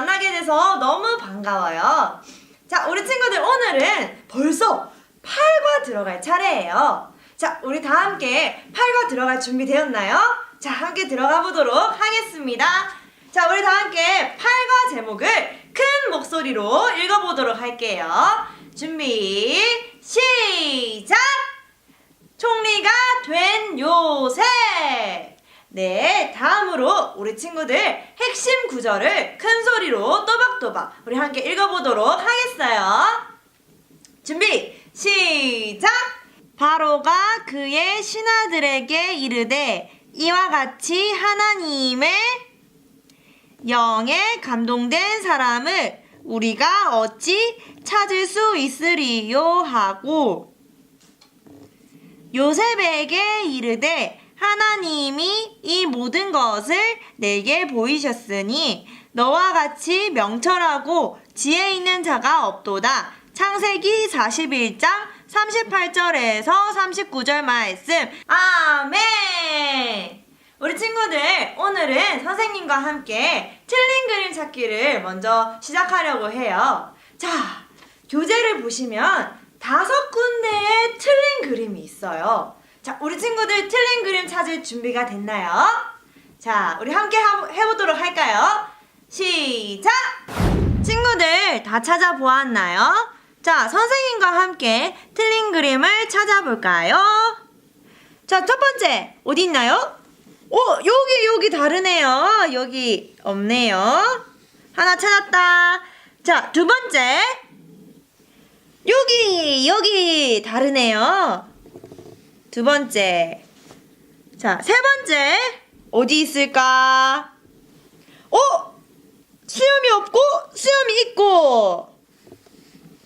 만나게 돼서 너무 반가워요. 자, 우리 친구들 오늘은 벌써 8과 들어갈 차례예요. 자, 우리 다 함께 8과 들어갈 준비 되었나요? 자, 함께 들어가 보도록 하겠습니다. 자, 우리 다 함께 8과 제목을 큰 목소리로 읽어보도록 할게요. 준비, 시작! 총리가 된 요셉! 네, 다음으로 우리 친구들 핵심 구절을 큰 소리로 또박또박 우리 함께 읽어보도록 하겠어요. 준비, 시작! 바로가 그의 신하들에게 이르되 이와 같이 하나님의 영에 감동된 사람을 우리가 어찌 찾을 수 있으리요 하고 요셉에게 이르되 하나님이 이 모든 것을 내게 보이셨으니 너와 같이 명철하고 지혜 있는 자가 없도다. 창세기 41장 38절에서 39절 말씀. 아멘. 우리 친구들 오늘은 선생님과 함께 틀린 그림 찾기를 먼저 시작하려고 해요. 자, 교재를 보시면 5군데의 틀린 그림이 있어요. 자, 우리 친구들 틀린 그림 찾을 준비가 됐나요? 자, 우리 함께 해보도록 할까요? 시작! 친구들 다 찾아보았나요? 자, 선생님과 함께 틀린 그림을 찾아볼까요? 자, 첫 번째 어디 있나요? 여기 다르네요. 여기 없네요. 하나 찾았다. 자, 두 번째 여기 다르네요. 두 번째. 자, 세 번째 어디 있을까? 수염이 없고 수염이 있고.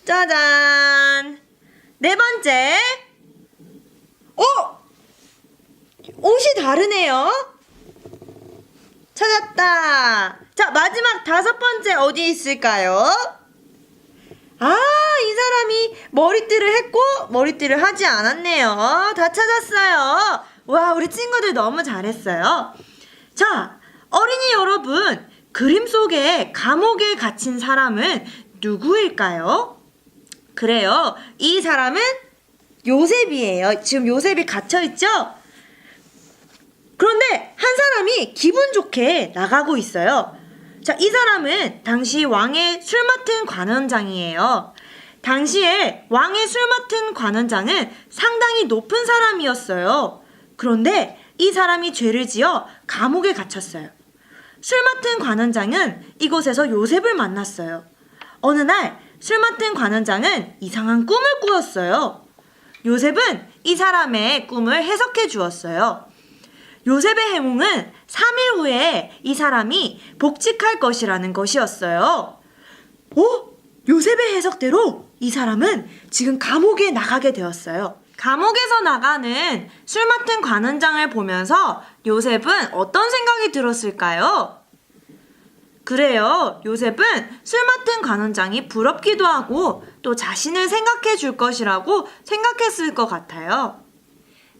짜잔. 네 번째. 옷이 다르네요. 찾았다. 자, 마지막 5번째 어디 있을까요? 이 사람이 머리띠를 했고 머리띠를 하지 않았네요. 다 찾았어요. 와, 우리 친구들 너무 잘했어요. 자, 어린이 여러분, 그림 속에 감옥에 갇힌 사람은 누구일까요? 그래요, 이 사람은 요셉이에요. 지금 요셉이 갇혀있죠? 그런데 한 사람이 기분 좋게 나가고 있어요. 자, 이 사람은 당시 왕의 술 맡은 관원장이에요. 당시에 왕의 술 맡은 관원장은 상당히 높은 사람이었어요. 그런데 이 사람이 죄를 지어 감옥에 갇혔어요. 술 맡은 관원장은 이곳에서 요셉을 만났어요. 어느 날 술 맡은 관원장은 이상한 꿈을 꾸었어요. 요셉은 이 사람의 꿈을 해석해 주었어요. 요셉의 해몽은 3일 후에 이 사람이 복직할 것이라는 것이었어요. 요셉의 해석대로 이 사람은 지금 감옥에 나가게 되었어요. 감옥에서 나가는 술 맡은 관원장을 보면서 요셉은 어떤 생각이 들었을까요? 그래요, 요셉은 술 맡은 관원장이 부럽기도 하고 또 자신을 생각해 줄 것이라고 생각했을 것 같아요.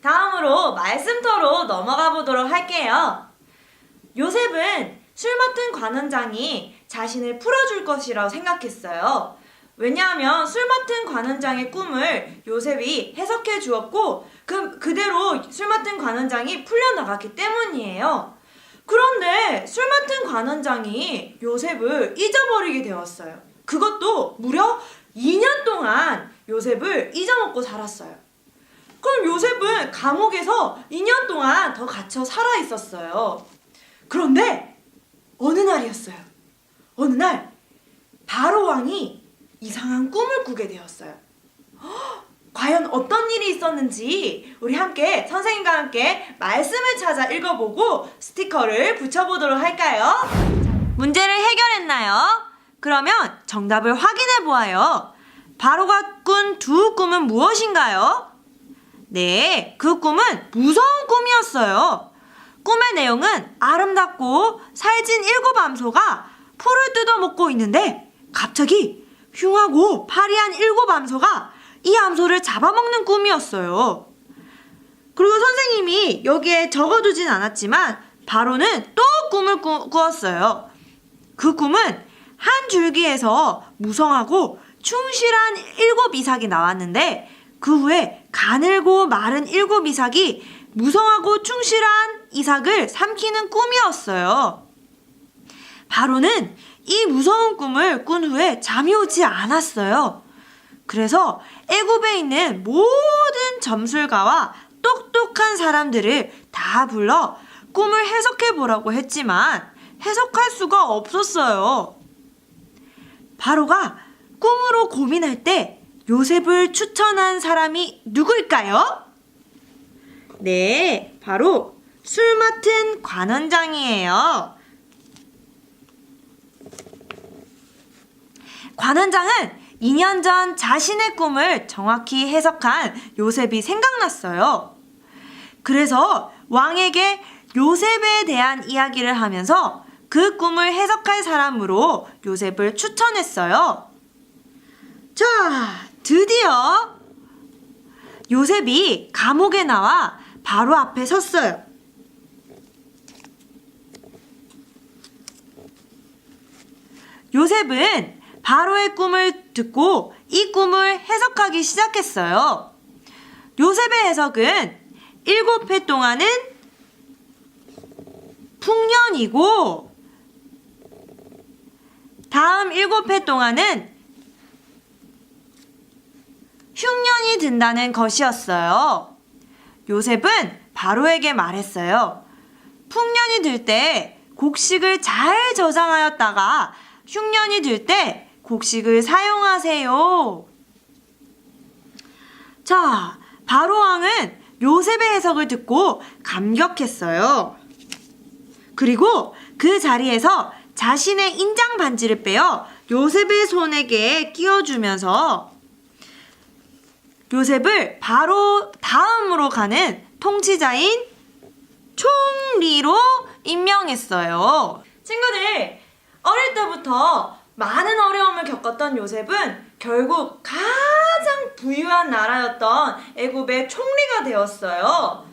다음으로 말씀터로 넘어가 보도록 할게요. 요셉은 술 맡은 관원장이 자신을 풀어줄 것이라고 생각했어요. 왜냐하면 술 맡은 관원장의 꿈을 요셉이 해석해 주었고 그대로 술 맡은 관원장이 풀려나갔기 때문이에요. 그런데 술 맡은 관원장이 요셉을 잊어버리게 되었어요. 그것도 무려 2년 동안 요셉을 잊어먹고 살았어요. 그럼 요셉은 감옥에서 2년 동안 더 갇혀 살아 있었어요. 그런데 어느 날이었어요. 어느 날 바로 왕이 이상한 꿈을 꾸게 되었어요. 과연 어떤 일이 있었는지 우리 함께 선생님과 함께 말씀을 찾아 읽어보고 스티커를 붙여보도록 할까요? 문제를 해결했나요? 그러면 정답을 확인해 보아요. 바로가 꾼 두 꿈은 무엇인가요? 네, 그 꿈은 무서운 꿈이었어요. 꿈의 내용은 아름답고 살찐 7암소가 풀을 뜯어먹고 있는데 갑자기 흉하고 파리한 7암소가 이 암소를 잡아먹는 꿈이었어요. 그리고 선생님이 여기에 적어두진 않았지만 바로는 또 꿈을 꾸었어요. 그 꿈은 한 줄기에서 무성하고 충실한 7 이삭이 나왔는데 그 후에 가늘고 마른 7 이삭이 무성하고 충실한 이삭을 삼키는 꿈이었어요. 바로는 이 무서운 꿈을 꾼 후에 잠이 오지 않았어요. 그래서 애굽에 있는 모든 점술가와 똑똑한 사람들을 다 불러 꿈을 해석해 보라고 했지만 해석할 수가 없었어요. 바로가 꿈으로 고민할 때 요셉을 추천한 사람이 누구일까요? 네, 바로 술 맡은 관원장이에요. 관원장은 2년 전 자신의 꿈을 정확히 해석한 요셉이 생각났어요. 그래서 왕에게 요셉에 대한 이야기를 하면서 그 꿈을 해석할 사람으로 요셉을 추천했어요. 자, 드디어 요셉이 감옥에 나와 바로 앞에 섰어요. 요셉은 바로의 꿈을 듣고 이 꿈을 해석하기 시작했어요. 요셉의 해석은 7해 동안은 풍년이고 다음 7해 동안은 흉년이 든다는 것이었어요. 요셉은 바로에게 말했어요. 풍년이 들 때 곡식을 잘 저장하였다가 흉년이 들 때 곡식을 사용하세요. 자, 바로 왕은 요셉의 해석을 듣고 감격했어요. 그리고 그 자리에서 자신의 인장 반지를 빼어 요셉의 손에게 끼워주면서 요셉을 바로 다음으로 가는 통치자인 총리로 임명했어요. 친구들, 어릴 때부터 많은 어려움을 겪었던 요셉은 결국 가장 부유한 나라였던 애굽의 총리가 되었어요.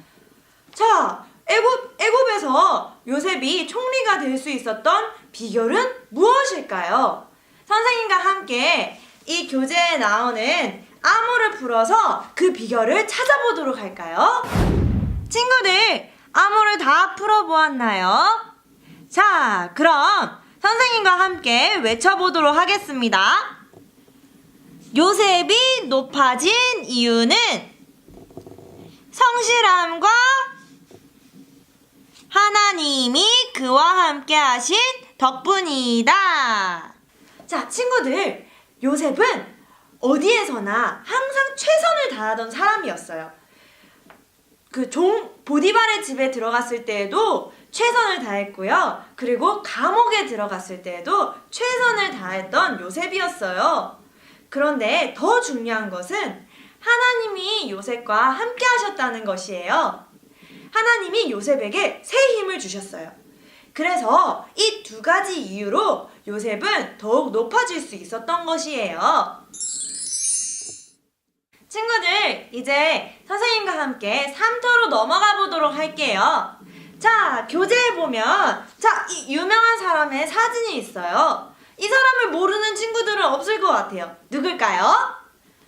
자, 애굽에서 요셉이 총리가 될 수 있었던 비결은 무엇일까요? 선생님과 함께 이 교재에 나오는 암호를 풀어서 그 비결을 찾아보도록 할까요? 친구들, 암호를 다 풀어보았나요? 자, 그럼 선생님과 함께 외쳐보도록 하겠습니다. 요셉이 높아진 이유는 성실함과 하나님이 그와 함께 하신 덕분이다. 자, 친구들, 요셉은 어디에서나 항상 최선을 다하던 사람이었어요. 그 보디발의 집에 들어갔을 때에도 최선을 다했고요. 그리고 감옥에 들어갔을 때에도 최선을 다했던 요셉이었어요. 그런데 더 중요한 것은 하나님이 요셉과 함께 하셨다는 것이에요. 하나님이 요셉에게 새 힘을 주셨어요. 그래서 이 2가지 이유로 요셉은 더욱 높아질 수 있었던 것이에요. 친구들, 이제 선생님과 함께 3터로 넘어가 보도록 할게요. 자, 교재에 보면 이 유명한 사람의 사진이 있어요. 이 사람을 모르는 친구들은 없을 것 같아요. 누굴까요?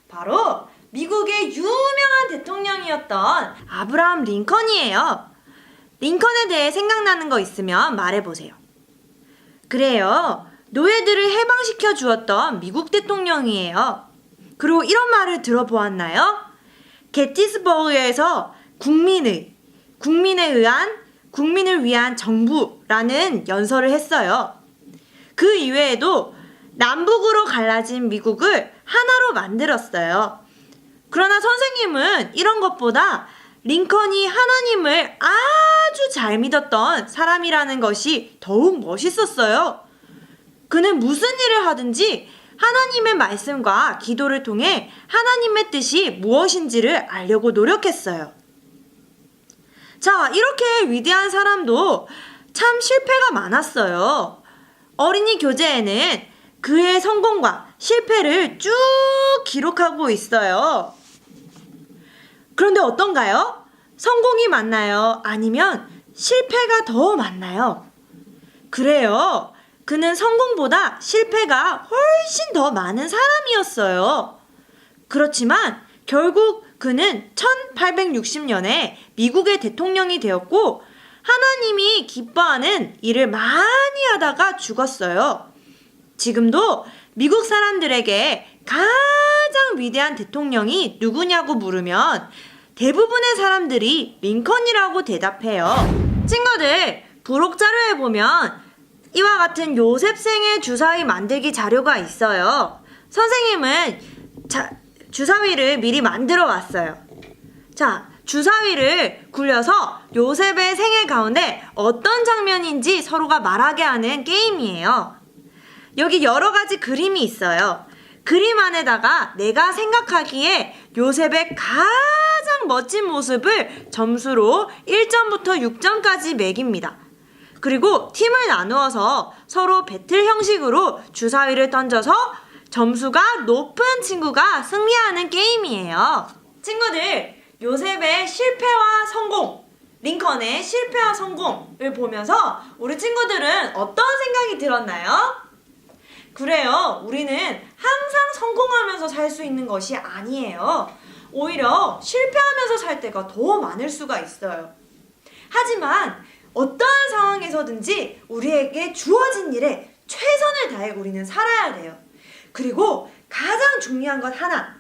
바로 미국의 유명한 대통령이었던 아브라함 링컨이에요. 링컨에 대해 생각나는 거 있으면 말해보세요. 그래요. 노예들을 해방시켜 주었던 미국 대통령이에요. 그리고 이런 말을 들어보았나요? 게티스버그에서 국민을 위한 정부라는 연설을 했어요. 그 이외에도 남북으로 갈라진 미국을 하나로 만들었어요. 그러나 선생님은 이런 것보다 링컨이 하나님을 아주 잘 믿었던 사람이라는 것이 더욱 멋있었어요. 그는 무슨 일을 하든지 하나님의 말씀과 기도를 통해 하나님의 뜻이 무엇인지를 알려고 노력했어요. 자, 이렇게 위대한 사람도 참 실패가 많았어요. 어린이 교재에는 그의 성공과 실패를 쭉 기록하고 있어요. 그런데 어떤가요? 성공이 많나요? 아니면 실패가 더 많나요? 그래요. 그는 성공보다 실패가 훨씬 더 많은 사람이었어요. 그렇지만 결국 그는 1860년에 미국의 대통령이 되었고 하나님이 기뻐하는 일을 많이 하다가 죽었어요. 지금도 미국 사람들에게 가장 위대한 대통령이 누구냐고 물으면 대부분의 사람들이 링컨이라고 대답해요. 친구들, 부록 자료에 보면 이와 같은 요셉생의 주사위 만들기 자료가 있어요. 선생님은 주사위를 미리 만들어 왔어요. 자, 주사위를 굴려서 요셉의 생애 가운데 어떤 장면인지 서로가 말하게 하는 게임이에요. 여기 여러 가지 그림이 있어요. 그림 안에다가 내가 생각하기에 요셉의 가장 멋진 모습을 점수로 1점부터 6점까지 매깁니다. 그리고 팀을 나누어서 서로 배틀 형식으로 주사위를 던져서 점수가 높은 친구가 승리하는 게임이에요. 친구들, 요셉의 실패와 성공, 링컨의 실패와 성공을 보면서 우리 친구들은 어떤 생각이 들었나요? 그래요. 우리는 항상 성공하면서 살 수 있는 것이 아니에요. 오히려 실패하면서 살 때가 더 많을 수가 있어요. 하지만 어떠한 상황에서든지 우리에게 주어진 일에 최선을 다해 우리는 살아야 돼요. 그리고 가장 중요한 것 하나,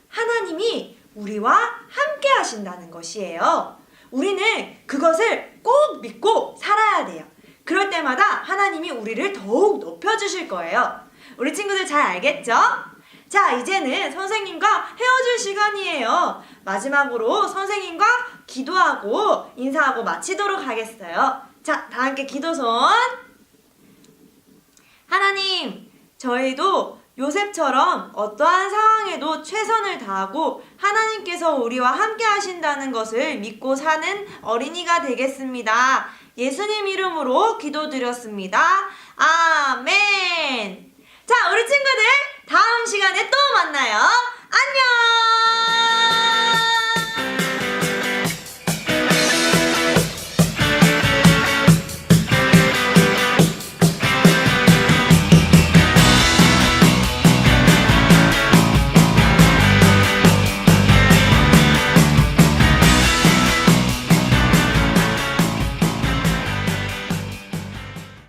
하나님이 우리와 함께 하신다는 것이에요. 우리는 그것을 꼭 믿고 살아야 돼요. 그럴 때마다 하나님이 우리를 더욱 높여주실 거예요. 우리 친구들 잘 알겠죠? 자, 이제는 선생님과 헤어질 시간이에요. 마지막으로 선생님과 기도하고 인사하고 마치도록 하겠어요. 자, 다 함께 기도손. 하나님, 저희도 요셉처럼 어떠한 상황에도 최선을 다하고 하나님께서 우리와 함께 하신다는 것을 믿고 사는 어린이가 되겠습니다. 예수님 이름으로 기도드렸습니다. 아멘. 자, 우리 친구들 다음 시간에 또 만나요. 안녕.